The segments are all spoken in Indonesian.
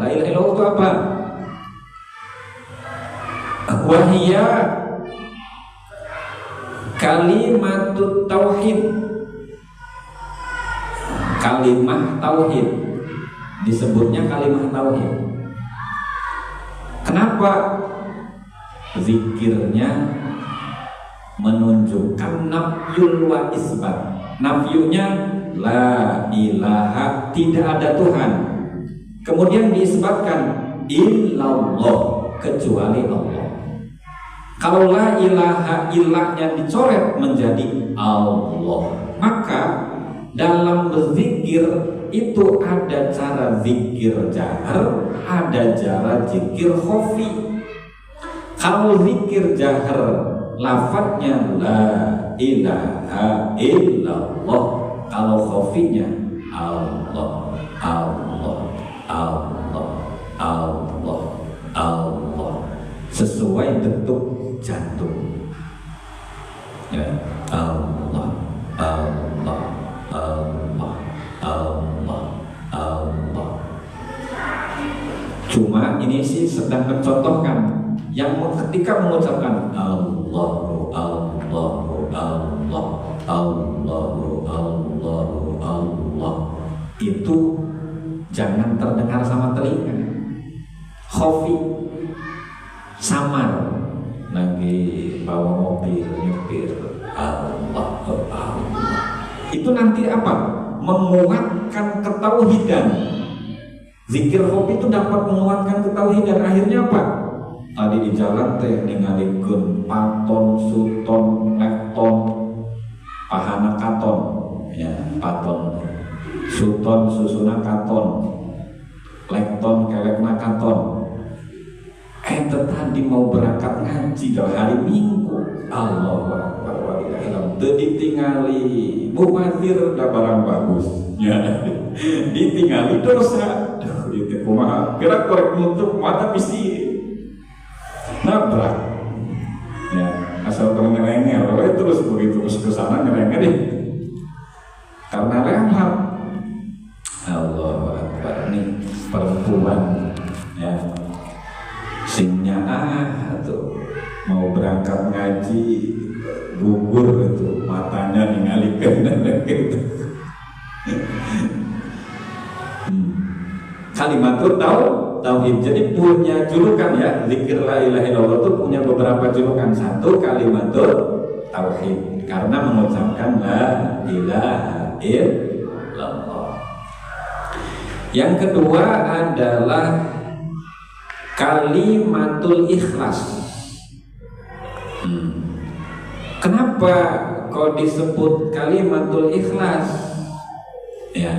La ilaha illallah itu apa? Wahia kalimatut tauhid. Kalimah tauhid. Disebutnya kalimah tauhid. Kenapa? Zikirnya menunjukkan nafyul wa isbat. Nafyunya la ilaha, tidak ada Tuhan. Kemudian diisbatkan illallah, kecuali Allah. Kalau la ilaha ilahnya dicoret menjadi Allah, maka dalam berzikir itu ada cara zikir jahar, ada cara zikir khafi. Kalau zikir jahar lafadznya la ilaha illallah, kalau khafinya Allah, Allah, Allah, Allah, Allah, sesuai detuk jantung. Ya, Allah, Allah, Allah, Allah, Allah. Cuma ini sih sedang mencontohkan yang ketika mengucapkan Allahu, Allahu, Allah, Allahu, Allahu, Allah, itu jangan terdengar sama telinga. Khafi, samar, lagi bawa mobil nyetir, Allah, Allah. Itu nanti apa? Menguatkan ketauhidan. Zikir khafi itu dapat menguatkan ketauhidan. Akhirnya apa? Tadi di jalan teh ningalikeun paton, suton, lekton, pahana katon, ya paton, suton, susuna katon, lekton, kelekna katon. Tadi mau berangkat ngaji dah hari Minggu, Allahu Akbar wa la ilaha illallah, ditingali mubazir da barang bagus, ya ditingali dosa. Itu kumaha? Kira korek nutup mata bisi nabrak, ya asal kamu ngelengel, terus begitu ke sana ngelengel deh, karena lewat. Allah Akbar, nih perempuan, ya singnya tuh mau berangkat ngaji gugur itu matanya ningalikeun dan gitu. Kalimatul tauhid. Jadi punya julukan, ya, zikir la ilaha illallah itu punya beberapa julukan. Satu, kalimatul tauhid, karena mengucapkan la ilaha illallah. Yang kedua adalah kalimatul ikhlas. Kenapa kok disebut kalimatul ikhlas? Ya,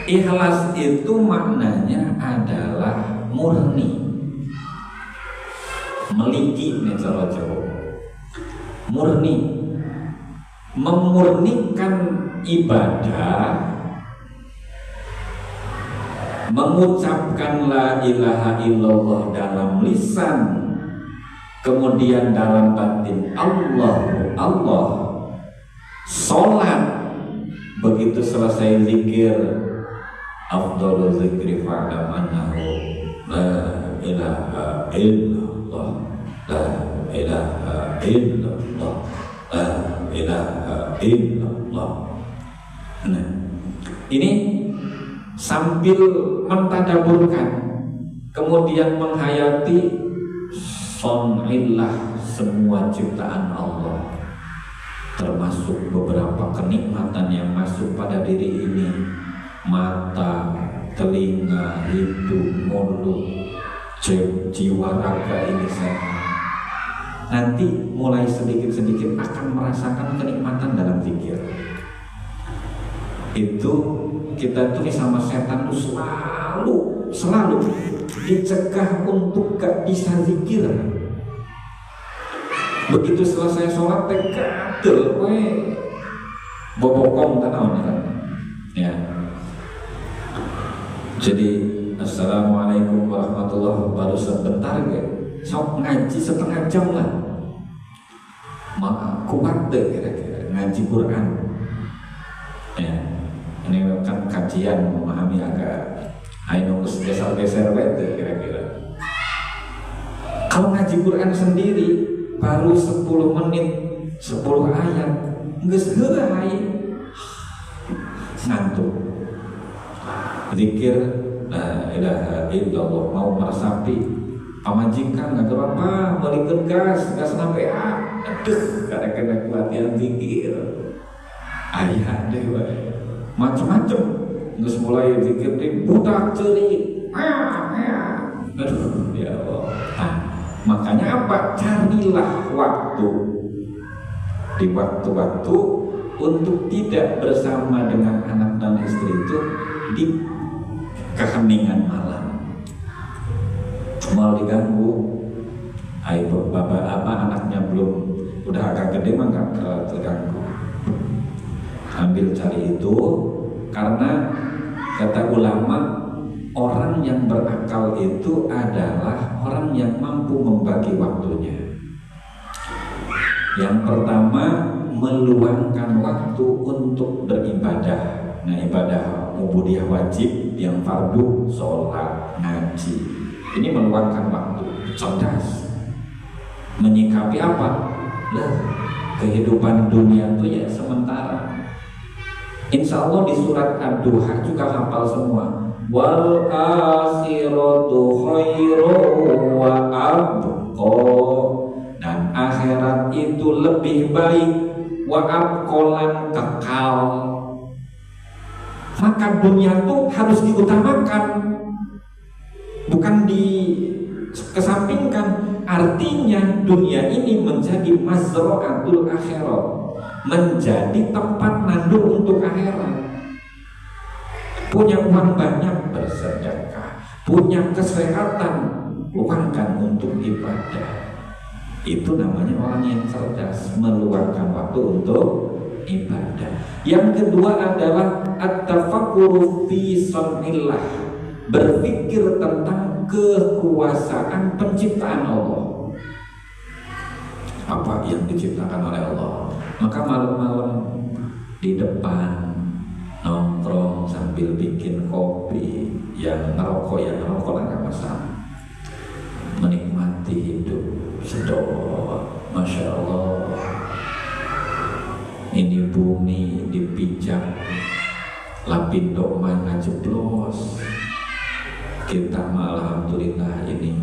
ikhlas itu maknanya adalah murni, meliki nih cara Jawa. Murni, memurnikan ibadah, mengucapkan la ilaha illallah dalam lisan, kemudian dalam batin Allah, Allah, sholat. Begitu selesai zikir, afdhalu zikri fa'lam annahu la ilaha illallah, la ilaha illallah, la ilaha illallah. Nah, ini sambil mentadaburkan, kemudian menghayati sonillah, semua ciptaan Allah, termasuk beberapa kenikmatan yang masuk pada diri ini, mata, telinga, hidung, mulut, jiwa raga ini sehat. Nanti mulai sedikit-sedikit akan merasakan kenikmatan dalam zikir. Itu kita tuh sama setan tuh selalu dicegah untuk gak bisa zikir. Begitu selesai sholat teh kadel we bobokong tanaon ya. Jadi assalamualaikum warahmatullahi wabarakatuh baru sebentar ya, sok ngaji setengah jam lah, maka kuat deh kira-kira ngaji Quran ya. Ini kan kajian memahami agak Ayo geser-geser wete kira-kira. Kalau ngaji Quran sendiri baru 10 menit, 10 ayat, geus heureuh ngantuk. Zikir la ilaha illallah mau meresapi pamajikan nggak apa balikin gas sampai aduh kadang-kadang latihan zikir ayah deh macam-macam nggak mulai zikir deh budak cerik aduh ya Allah. Nah, makanya apa, carilah waktu di waktu-waktu untuk tidak bersama dengan anak dan istri itu di keheningan malam. Mau diganggu, ayo bapak apa anaknya belum udah agak gede mah nggak terganggu. Ambil cari itu, karena kata ulama orang yang berakal itu adalah orang yang mampu membagi waktunya. Yang pertama, meluangkan waktu untuk beribadah. Nah, ibadah ubudiyah wajib yang fardu, sholat, ngaji. Ini meluangkan waktu, cerdas. Menyikapi apa? Lah, kehidupan dunia itu ya sementara. Insya Allah di surat Ad-Duha juga hafal semua. Wal akhiratu khairu wa abqa. Dan akhirat itu lebih baik, wa abqalan kekal. Maka dunia itu harus diutamakan, bukan dikesampingkan. Artinya dunia ini menjadi mazra'atul akhirat, menjadi tempat nandur untuk akhirat. Punya uang banyak bersedekah, punya kesehatan luangkan untuk ibadah. Itu namanya orang yang cerdas, meluangkan waktu untuk ibadah. Yang kedua adalah at-tafakkuru fi sunillah, berpikir tentang kekuasaan penciptaan Allah. Apa yang diciptakan oleh Allah. Maka malam-malam di depan nongkrong sambil bikin kopi, yang ngerokok lah gak masalah. Menikmati hidup sedot, masya Allah. Ini bumi dipijak, lapindo mana jeblos. Kita alhamdulillah ini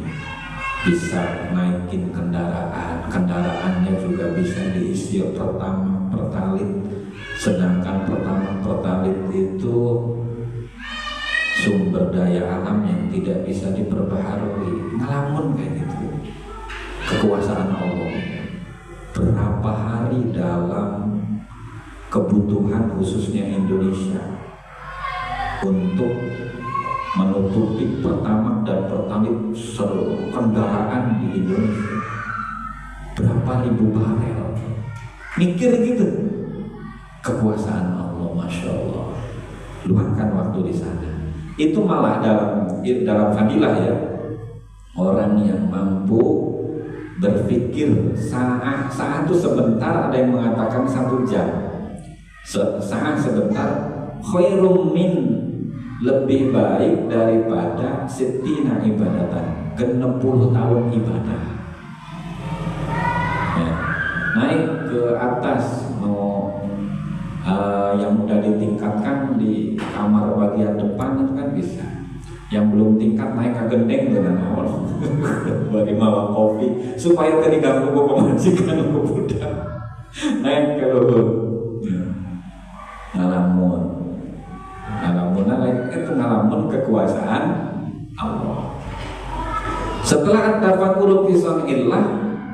bisa naikin kendaraan, kendaraannya juga bisa diisi pertama pertalit, sedangkan pertama pertalit itu sumber daya alam yang tidak bisa diperbaharui. Ngalamun kayak gitu. Kekuasaan Allah. Berapa hari dalam kebutuhan khususnya Indonesia untuk menutupi pertamax dan pertalit seluruh kendaraan di Indonesia, berapa ribu barel. Mikir gitu. Kekuasaan Allah, masya Allah. Luangkan waktu di sana. Itu malah dalam fadilah ya, orang yang mampu berpikir saat itu sebentar, ada yang mengatakan 1 jam, saat sebentar, khairum min, lebih baik daripada sittina ibadatan, ke 60 tahun ibadah ya. Naik ke atas mau yang udah ditingkatkan di kamar bagian depan itu kan bisa. Yang belum tingkat naik ke gendeng dengan awal bagi mawa kopi supaya tadi ganggu pemajikan ke budak naik ke luhur ngalamun itu ngalamun kekuasaan Allah. Setelah at-tafakkuru fi sunillah,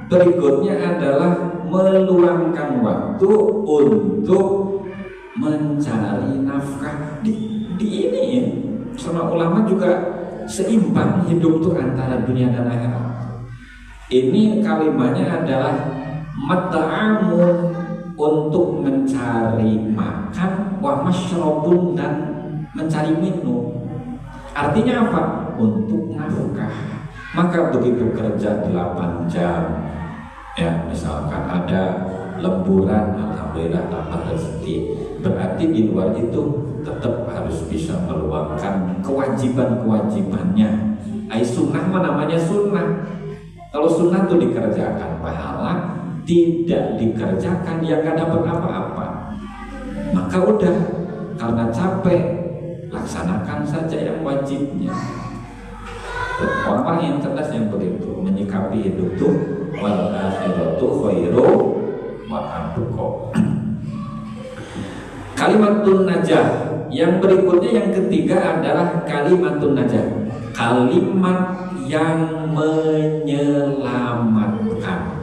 berikutnya adalah meluangkan waktu untuk mencari nafkah di ini. Sama ulama juga seimbang hidup itu antara dunia dan akhirat. Ini kalimatnya adalah mat'amun, untuk mencari makan, wa masyrabun, dan mencari minum. Artinya apa? Untuk nafkah. Maka begitu kerja 8 jam, ya misalkan ada lemburan, alhamdulillah tambah rezeki. Berarti di luar itu tetap harus bisa meluangkan kewajiban-kewajibannya. Ai sunnah mah namanya sunnah. Kalau sunnah itu dikerjakan pahala, tidak dikerjakan ya gak dapat apa-apa. Maka udah, karena capek, laksanakan saja yang wajibnya. Orang yang cerdas yang begitu menyikapi hidup tuh wal akhiratu khairu wa abqa. Kalimatun najah. Yang berikutnya yang ketiga adalah kalimatun najah. Kalimat yang menyelamatkan.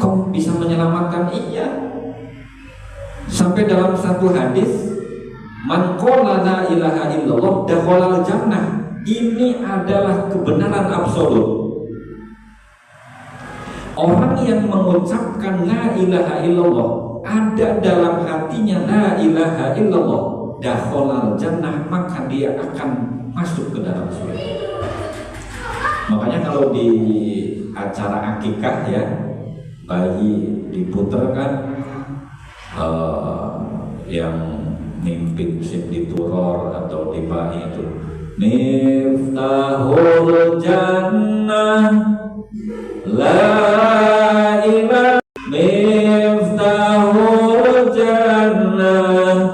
Kok bisa menyelamatkan? Iya. Sampai dalam satu hadis, man qala la ilaha illallah dakhalal jannah. Ini adalah kebenaran absolut. Orang yang mengucapkan la ilaha illallah, ada dalam hatinya la ilaha illallah, dakhalal jannah, maka dia akan masuk ke dalam surga. Makanya kalau di acara akikah ya, bayi diputerkan, yang mimpi musik dituror atau dibahi itu Miftahul Jannah la ilaha Miftahul Jannah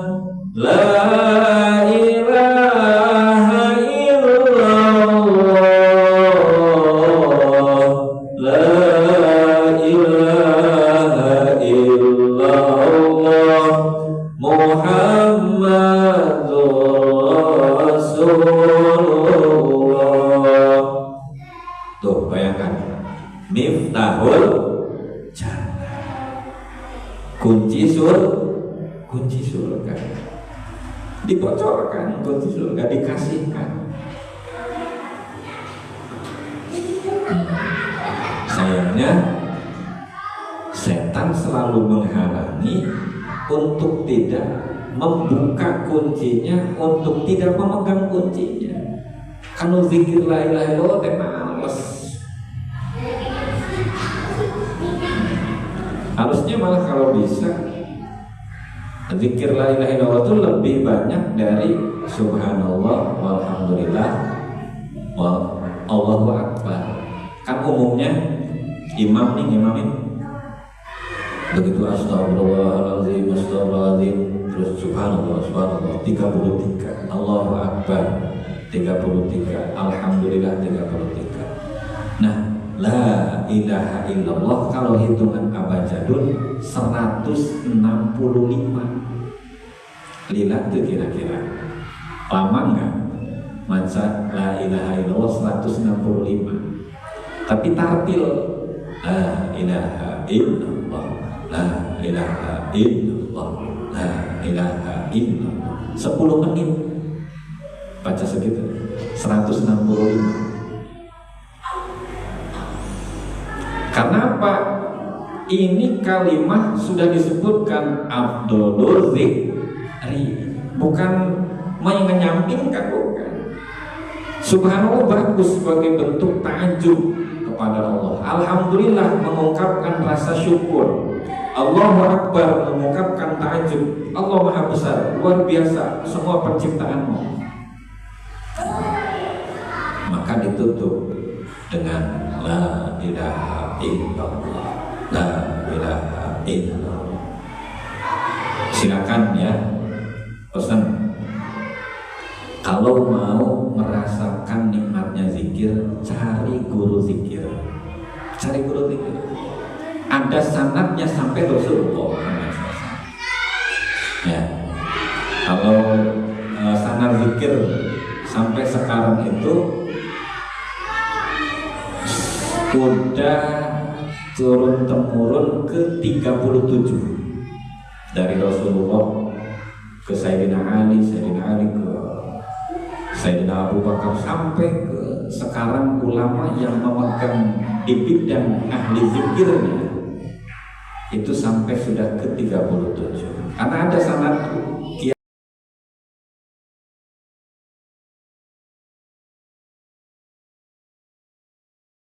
la ilaha illallah la ilaha illallah Muhammadur Rasulullah. Tuh bayangkan, Miftahul Jannah, kunci surga dibocorkan, kunci surga dikasihkan. Sayangnya setan selalu menghalangi untuk tidak membuka kuncinya, untuk tidak memegang kuncinya. Kanu zikir la ilaha illallah teh males. Harusnya malah kalau bisa zikir la ilaha illallah itu lebih banyak dari subhanallah walhamdulillah wallahu akbar. Kan umumnya imam ini begitu astagfirullahaladzim astagfirullahaladzim, terus subhanallah subhanallah 33, Allahu akbar 33, alhamdulillah 33. Nah, la ilaha illallah kalau hitungan abjadun 165. Lila itu kira-kira lama enggak baca la ilaha illallah 165. Tapi tartil la ilaha illallah, la ilaha illallah, la ilaha illallah 10 menit baca segitu 165. Karena apa? Ini kalimat sudah disebutkan afdholul dzikri, bukan menyampingkan, bukan. Subhanallah bagus sebagai bentuk ta'ajub kepada Allah. Alhamdulillah mengungkapkan rasa syukur. Allahu Akbar mengungkapkan ta'ajub. Allah Maha Besar, luar biasa semua penciptaanmu. Maka ditutup dengan la ilaha illallah, la ilaha illallah. Silakan ya, pesan. Kalau mau merasakan nikmatnya zikir, cari guru zikir. Cari guru zikir. Ada sanadnya sampai Rasulullah. Ya. Kalau sanad zikir sampai sekarang itu sudah turun temurun ke 37 dari Rasulullah ke Sayyidina Ali ke Sayyidina Abu Bakar sampai ke sekarang ulama yang memegang di bidang ahli zikirnya itu sampai sudah ke 37. Karena ada sanad